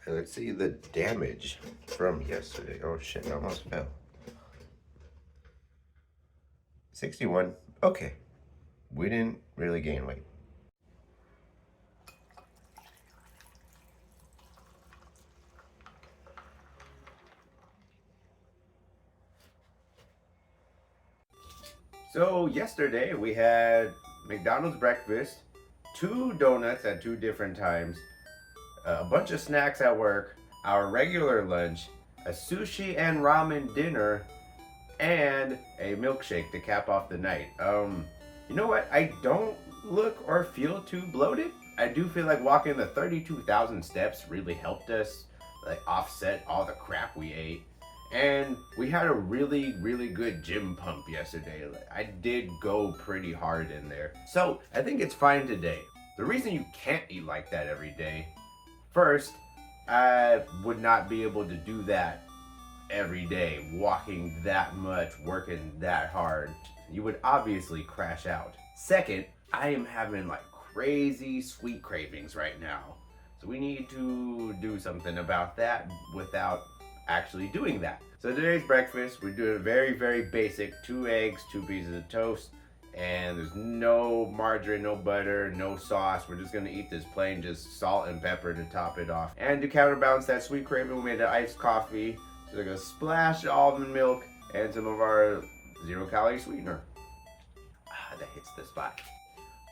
And let's see the damage from yesterday. Oh shit, I almost fell. 61. Okay. We didn't really gain weight. So yesterday we had McDonald's breakfast, 2 donuts at 2 different times, a bunch of snacks at work, our regular lunch, a sushi and ramen dinner, and a milkshake to cap off the night. You know what? I don't look or feel too bloated. I do feel like walking the 32,000 steps really helped us like offset all the crap we ate. And we had a really, really good gym pump yesterday. I did go pretty hard in there. So I think it's fine today. The reason you can't eat like that every day, first, I would not be able to do that every day, walking that much, working that hard. You would obviously crash out. Second, I am having like crazy sweet cravings right now. So we need to do something about that without actually doing that. So today's breakfast, we're doing very, very basic 2 eggs, 2 pieces of toast, and there's no margarine, no butter, no sauce. We're just gonna eat this plain, just salt and pepper to top it off. And to counterbalance that sweet craving, we made an iced coffee. So we're gonna splash almond milk and some of our 0-calorie sweetener. That hits the spot.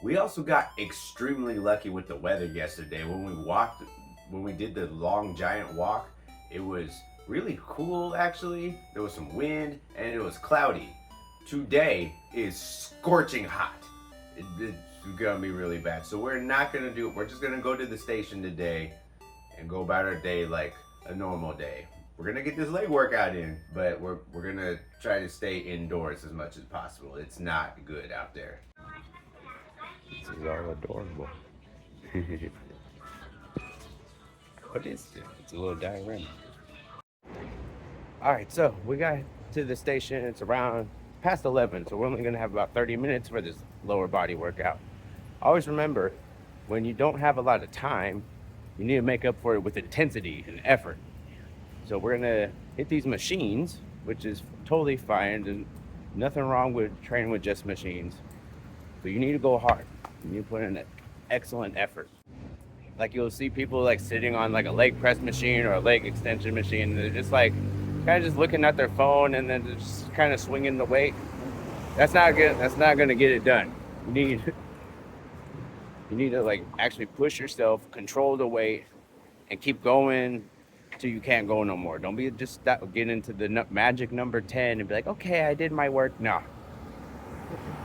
We also got extremely lucky with the weather yesterday. When we did the long giant walk, it was really cool actually. There was some wind and it was cloudy. Today is scorching hot. It's gonna be really bad. So we're not gonna do it. We're just gonna go to the station today and go about our day like a normal day. We're gonna get this leg workout in, but we're gonna try to stay indoors as much as possible. It's not good out there. This is all adorable. What is this? It's a little diorama. All right, so we got to the station. It's around past 11, so we're only gonna have about 30 minutes for this lower body workout. Always remember, when you don't have a lot of time, you need to make up for it with intensity and effort. So we're gonna hit these machines, which is totally fine, and nothing wrong with training with just machines. But you need to go hard. You need to put in an excellent effort. Like you'll see people like sitting on like a leg press machine or a leg extension machine. And they're just like kind of just looking at their phone and then just kind of swinging the weight. That's not good. That's not gonna get it done. You need to like actually push yourself, control the weight, and keep going till you can't go no more. Don't be just get into the magic number 10 and be like, okay, I did my work. No,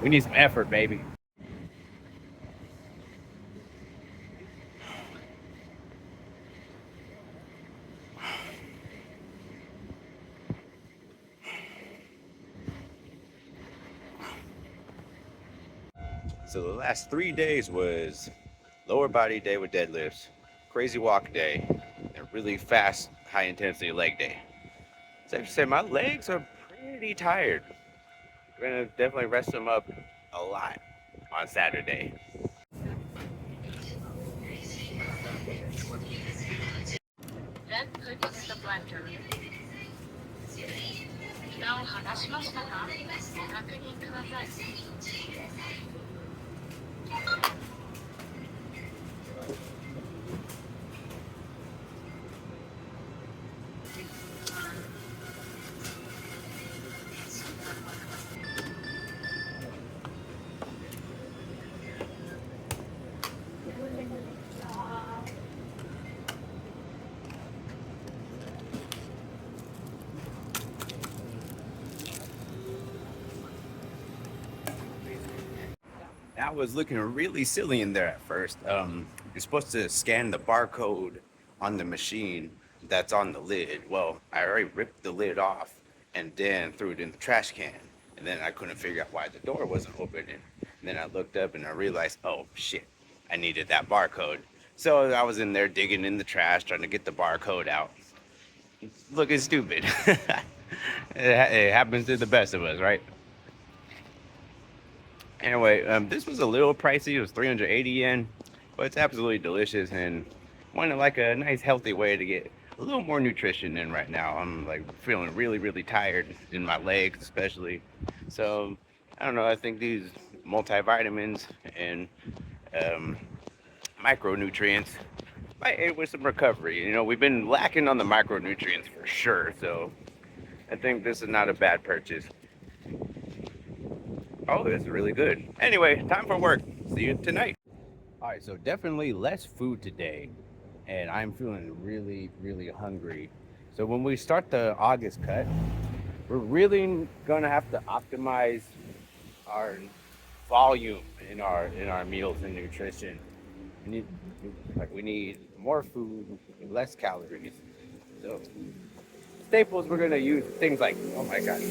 we need some effort, baby. So the last 3 days was lower body day with deadlifts, crazy walk day, and really fast, high intensity leg day. Safe to say my legs are pretty tired. We're gonna definitely rest them up a lot on Saturday. Then put in the blender. 蓋を剥がしましたか？ご確認ください。That was looking really silly in there at first. You're supposed to scan the barcode on the machine that's on the lid. Well, I already ripped the lid off and then threw it in the trash can. And then I couldn't figure out why the door wasn't opening. And then I looked up and I realized, oh shit, I needed that barcode. So I was in there digging in the trash, trying to get the barcode out. Looking stupid. It happens to the best of us, right? Anyway, this was a little pricey. It was 380 yen, but it's absolutely delicious. And wanted like a nice healthy way to get a little more nutrition in right now. I'm like feeling really, really tired in my legs, especially. So I don't know. I think these multivitamins and um, micronutrients might aid with some recovery. You know, we've been lacking on the micronutrients for sure. So I think this is not a bad purchase. Oh, this is really good. Anyway, time for work. See you tonight. All right, so definitely less food today, and I'm feeling really, really hungry. So when we start the August cut, we're really gonna have to optimize our volume in our meals and nutrition. We need we need more food, less calories. So staples we're gonna use things like, oh my god,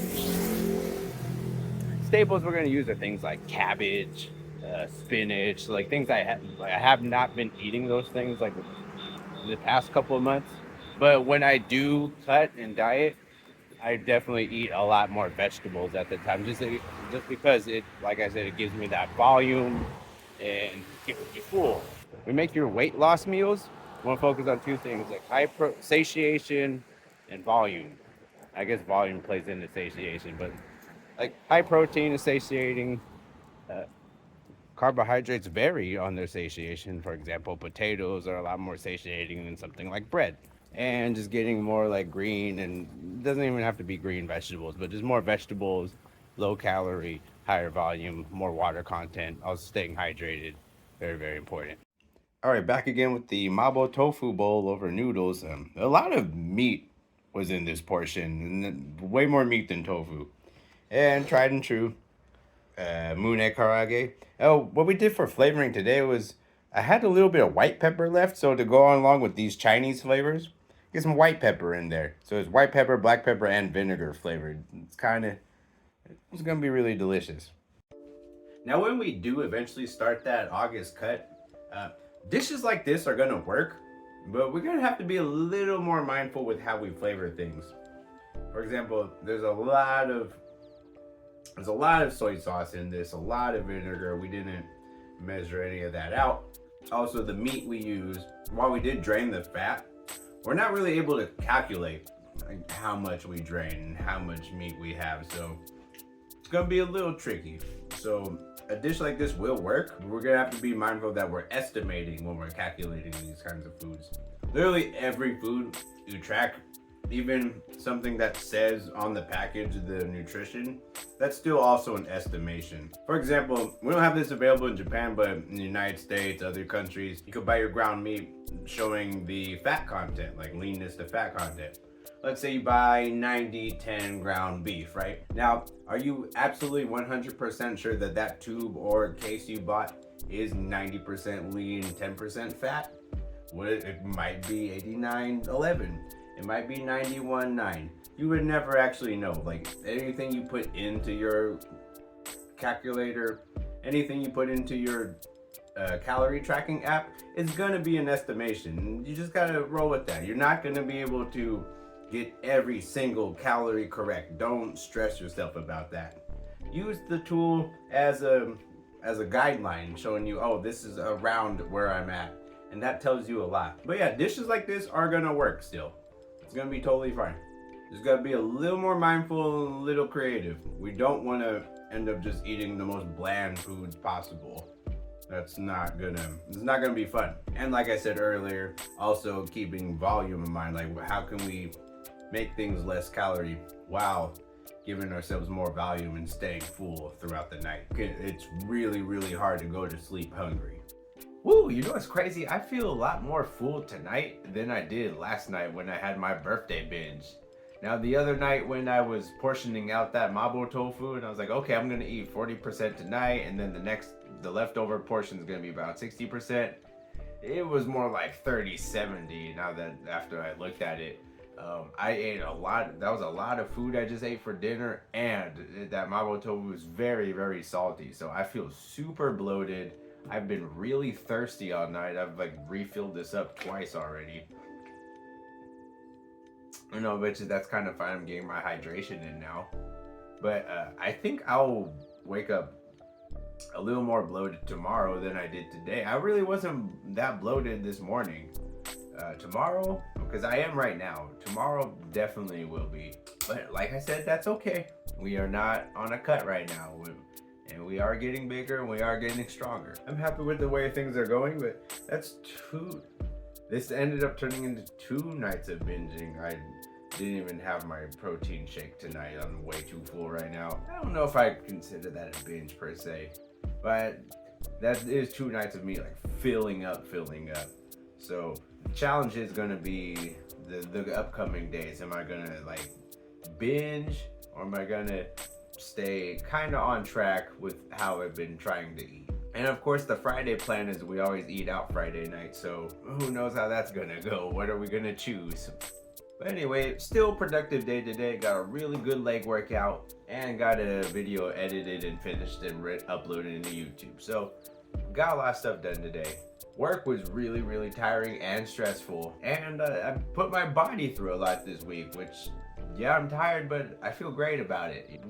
staples we're gonna use are things like cabbage, spinach, like things I have not been eating those things like the past couple of months. But when I do cut and diet, I definitely eat a lot more vegetables at the time, just because it, like I said, it gives me that volume and keeps me full. We make your weight loss meals. We want to focus on two things like satiation and volume. I guess volume plays into satiation, but like high protein is satiating. Uh, Carbohydrates vary on their satiation. For example, potatoes are a lot more satiating than something like bread. And just getting more like green, and it doesn't even have to be green vegetables, but just more vegetables, low calorie, higher volume, more water content, also staying hydrated. Very, very important. All right, back again with the Mabo tofu bowl over noodles. A lot of meat was in this portion, and way more meat than tofu. And tried and true, moon egg karage. Oh, what we did for flavoring today was I had a little bit of white pepper left, so to go along with these Chinese flavors, get some white pepper in there. So it's white pepper, black pepper, and vinegar flavored. It's gonna be really delicious. Now, when we do eventually start that August cut, uh, dishes like this are gonna work, but we're gonna have to be a little more mindful with how we flavor things. For example, there's a lot of soy sauce in this, a lot of vinegar. We didn't measure any of that out. Also, the meat we use, while we did drain the fat, we're not really able to calculate like how much we drain and how much meat we have. So it's gonna be a little tricky. So a dish like this will work, but we're gonna have to be mindful that we're estimating when we're calculating these kinds of foods. Literally every food you track, even something that says on the package the nutrition, that's still also an estimation. For example, we don't have this available in Japan, but in the United States, other countries, you could buy your ground meat showing the fat content, like leanness to fat content. Let's say you buy 90-10 ground beef, right? Now, are you absolutely 100% sure that that tube or case you bought is 90% lean, 10% fat? It might be 89-11. It might be 91-9. You would never actually know. Like anything you put into your calculator, anything you put into your calorie tracking app, is gonna be an estimation. You just gotta roll with that. You're not gonna be able to get every single calorie correct. Don't stress yourself about that. Use the tool as a guideline showing you, oh, this is around where I'm at. And that tells you a lot. But yeah, dishes like this are gonna work still. It's gonna be totally fine. Just gotta be a little more mindful and a little creative. We don't wanna end up just eating the most bland foods possible. It's not gonna be fun. And like I said earlier, also keeping volume in mind, like how can we make things less calorie while giving ourselves more volume and staying full throughout the night. It's really, really hard to go to sleep hungry. Woo, you know what's crazy? I feel a lot more full tonight than I did last night when I had my birthday binge. Now, the other night when I was portioning out that Mabo tofu and I was like, okay, I'm gonna eat 40% tonight, and then the leftover portion is gonna be about 60%. It was more like 30-70 now that after I looked at it. I ate a lot. That was a lot of food I just ate for dinner, and that Mabo tofu was very, very salty. So I feel super bloated. I've been really thirsty all night. I've like refilled this up twice already. You know, which that's kind of fine. I'm getting my hydration in now. But I think I'll wake up a little more bloated tomorrow than I did today. I really wasn't that bloated this morning. Tomorrow, because I am right now. Tomorrow definitely will be. But like I said, that's okay. We are not on a cut right now. And we are getting bigger and we are getting stronger. I'm happy with the way things are going, but that's two. This ended up turning into 2 nights of binging. I didn't even have my protein shake tonight. I'm way too full right now. I don't know if I consider that a binge per se, but that is 2 nights of me like filling up. So the challenge is gonna be the upcoming days. Am I gonna like binge, or am I gonna stay kind of on track with how I've been trying to eat? And of course, the Friday plan is we always eat out Friday night, so who knows how that's gonna go? What are we gonna choose? But anyway, still productive day today. Got a really good leg workout and got a video edited and finished and uploaded into YouTube. So got a lot of stuff done today. Work was really tiring and stressful, and I put my body through a lot this week, which, yeah, I'm tired, but I feel great about it. It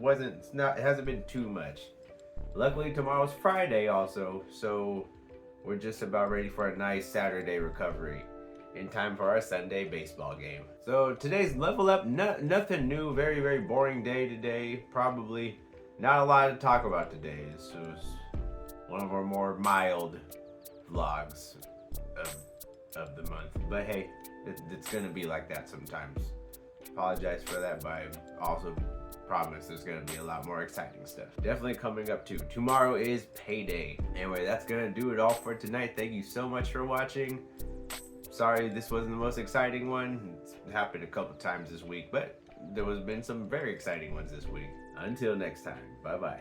hasn't been too much. Luckily, tomorrow's Friday also, so we're just about ready for a nice Saturday recovery in time for our Sunday baseball game. So today's level up, nothing new, very boring day today. Probably not a lot to talk about today. This was one of our more mild vlogs of the month. But hey, it's gonna be like that sometimes. Apologize for that, but I also promise there's gonna be a lot more exciting stuff definitely coming up too. Tomorrow is payday. Anyway, that's gonna do it all for tonight. Thank you so much for watching. Sorry this wasn't the most exciting one. It's happened a couple times this week, but there has been some very exciting ones this week. Until next time, bye bye.